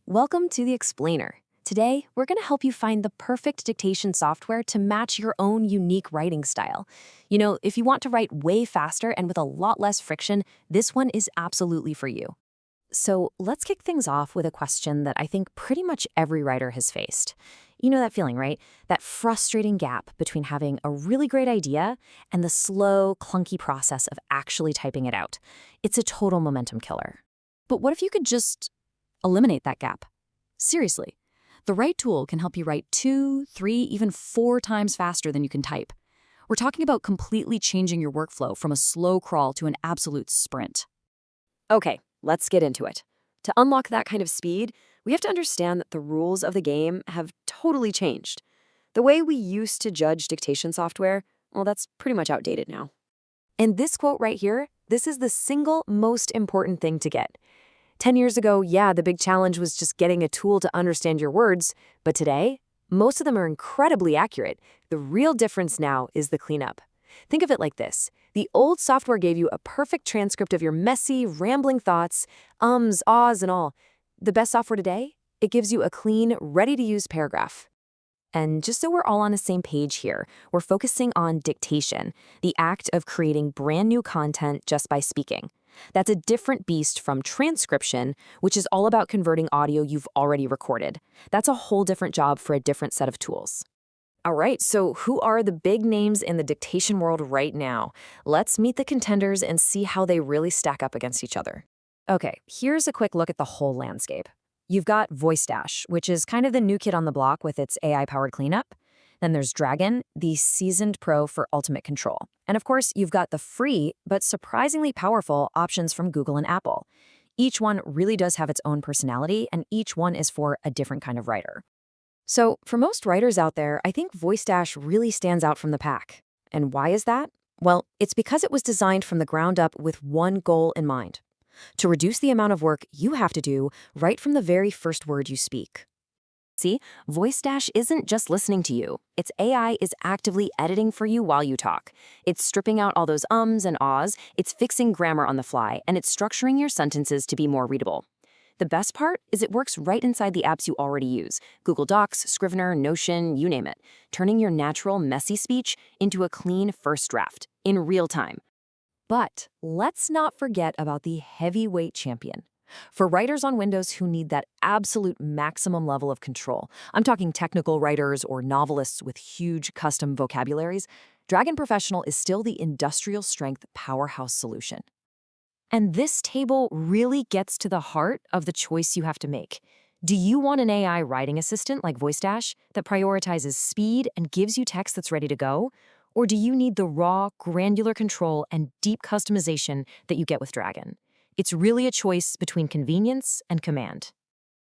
Welcome to the Explainer. Today, we're going to help you find the perfect dictation software to match your own unique writing style. If you want to write way faster and with a lot less friction, this one is absolutely for you. So let's kick things off with a question that I think pretty much every writer has faced. You know that feeling, right? That frustrating gap between having a really great idea and the slow, clunky process of actually typing it out. It's a total momentum killer. But what if you could just eliminate that gap? Seriously, the right tool can help you write 2, 3, even 4 times faster than you can type. We're talking about completely changing your workflow from a slow crawl to an absolute sprint. Okay, let's get into it. To unlock that kind of speed, we have to understand that the rules of the game have totally changed. The way we used to judge dictation software, well, that's pretty much outdated now. And this quote right here, this is the single most important thing to get. 10 years ago, yeah, the big challenge was just getting a tool to understand your words, but today, most of them are incredibly accurate. The real difference now is the cleanup. Think of it like this. The old software gave you a perfect transcript of your messy, rambling thoughts, ums, ahs, and all. The best software today? It gives you a clean, ready-to-use paragraph. And just so we're all on the same page here, we're focusing on dictation, the act of creating brand new content just by speaking. That's a different beast from transcription, which is all about converting audio you've already recorded. That's a whole different job for a different set of tools. All right, so who are the big names in the dictation world right now? Let's meet the contenders and see how they really stack up against each other. Okay, here's a quick look at the whole landscape. You've got VoiceDash, which is kind of the new kid on the block with its AI-powered cleanup. Then there's Dragon, the seasoned pro for ultimate control. And of course, you've got the free, but surprisingly powerful options from Google and Apple. Each one really does have its own personality, and each one is for a different kind of writer. So for most writers out there, I think VoiceDash really stands out from the pack. And why is that? Well, it's because it was designed from the ground up with one goal in mind: to reduce the amount of work you have to do right from the very first word you speak. See, VoiceDash isn't just listening to you. Its AI is actively editing for you while you talk. It's stripping out all those ums and ahs, it's fixing grammar on the fly, and it's structuring your sentences to be more readable. The best part is it works right inside the apps you already use: Google Docs, Scrivener, Notion, you name it, turning your natural, messy speech into a clean first draft in real time. But let's not forget about the heavyweight champion. For writers on Windows who need that absolute maximum level of control, I'm talking technical writers or novelists with huge custom vocabularies, Dragon Professional is still the industrial strength powerhouse solution. And this table really gets to the heart of the choice you have to make. Do you want an AI writing assistant like VoiceDash that prioritizes speed and gives you text that's ready to go? Or do you need the raw, granular control and deep customization that you get with Dragon? It's really a choice between convenience and command.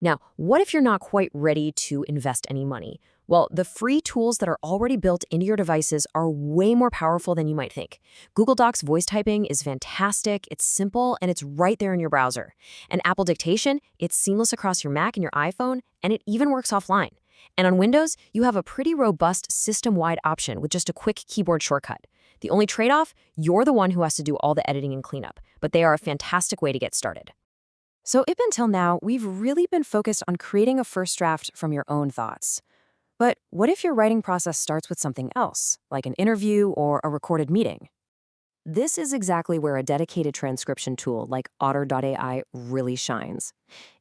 Now, what if you're not quite ready to invest any money? Well, the free tools that are already built into your devices are way more powerful than you might think. Google Docs voice typing is fantastic, it's simple, and it's right there in your browser. And Apple Dictation, it's seamless across your Mac and your iPhone, and it even works offline. And on Windows, you have a pretty robust system-wide option with just a quick keyboard shortcut. The only trade-off, you're the one who has to do all the editing and cleanup, but they are a fantastic way to get started. So up until now, we've really been focused on creating a first draft from your own thoughts. But what if your writing process starts with something else, like an interview or a recorded meeting? This is exactly where a dedicated transcription tool like Otter.ai really shines.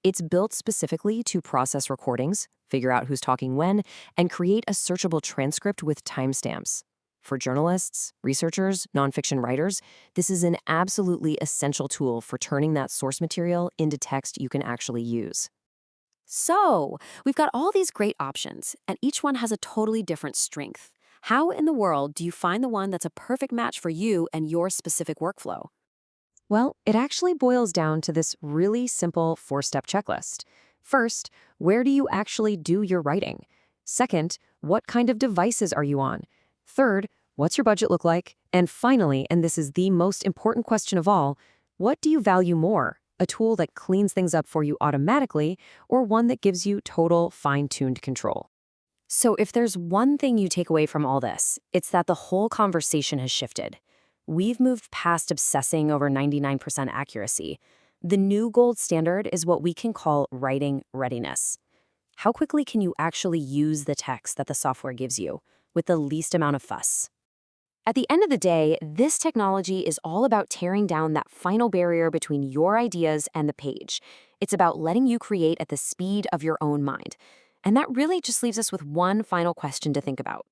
It's built specifically to process recordings, figure out who's talking when, and create a searchable transcript with timestamps. For journalists, researchers, nonfiction writers, this is an absolutely essential tool for turning that source material into text you can actually use. So, we've got all these great options, and each one has a totally different strength. How in the world do you find the one that's a perfect match for you and your specific workflow? Well, it actually boils down to this really simple 4-step checklist. First, where do you actually do your writing? Second, what kind of devices are you on? Third, what's your budget look like? And finally, and this is the most important question of all, what do you value more? A tool that cleans things up for you automatically, or one that gives you total fine-tuned control? So if there's one thing you take away from all this, it's that the whole conversation has shifted. We've moved past obsessing over 99% accuracy. The new gold standard is what we can call writing readiness. How quickly can you actually use the text that the software gives you with the least amount of fuss? At the end of the day, this technology is all about tearing down that final barrier between your ideas and the page. It's about letting you create at the speed of your own mind. And that really just leaves us with one final question to think about.